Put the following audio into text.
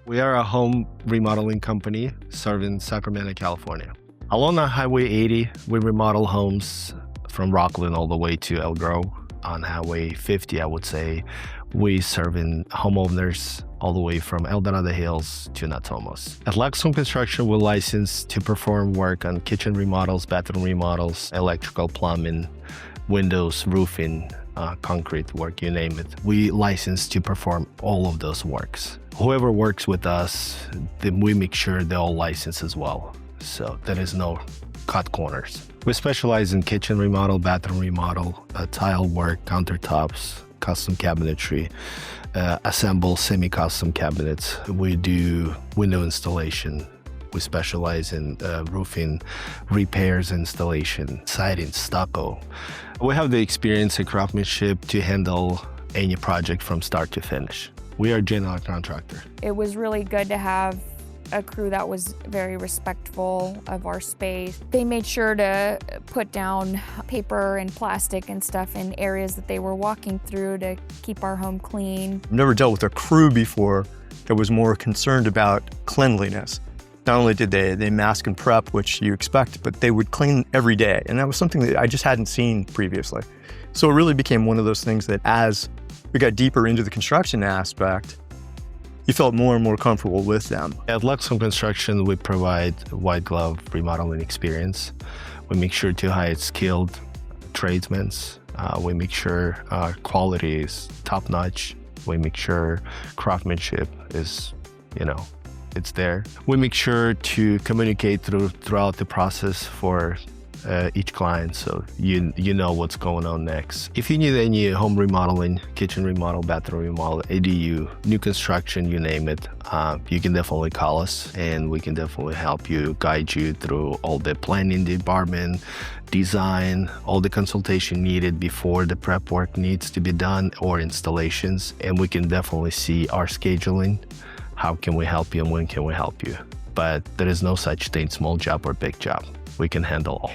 We are a home remodeling company serving Sacramento, California. Along Highway 80, we remodel homes from Rocklin all the way to El Grove. On Highway 50, I would say, we serving homeowners all the way from El Dorado Hills to Natomos. At LuxeHome Construction, we're licensed to perform work on kitchen remodels, bathroom remodels, electrical, plumbing, windows, roofing, concrete work, you name it. We license to perform all of those works. Whoever works with us, then we make sure they're all licensed as well. So there is no cut corners. We specialize in kitchen remodel, bathroom remodel, tile work, countertops, custom cabinetry, assemble semi-custom cabinets. We do window installation. We specialize in roofing, repairs, installation, siding, stucco. We have the experience and craftsmanship to handle any project from start to finish. We are a general contractor. It was really good to have a crew that was very respectful of our space. They made sure to put down paper and plastic and stuff in areas that they were walking through to keep our home clean. I've never dealt with a crew before that was more concerned about cleanliness. Not only did they mask and prep, which you expect, but they would clean every day. And that was something that I just hadn't seen previously. So it really became one of those things that as we got deeper into the construction aspect, you felt more and more comfortable with them. At LuxeHome Construction, we provide white glove remodeling experience. We make sure to hire skilled tradesmen. We make sure quality is top notch. We make sure craftsmanship is, it's there. We make sure to communicate throughout the process for each client, so you know what's going on next. If you need any home remodeling, kitchen remodel, bathroom remodel, ADU, new construction, you name it, you can definitely call us and we can definitely help you, guide you through all the planning department, design, all the consultation needed before the prep work needs to be done or installations. And we can definitely see our scheduling. How can we help you and when can we help you? But there is no such thing, small job or big job. We can handle all.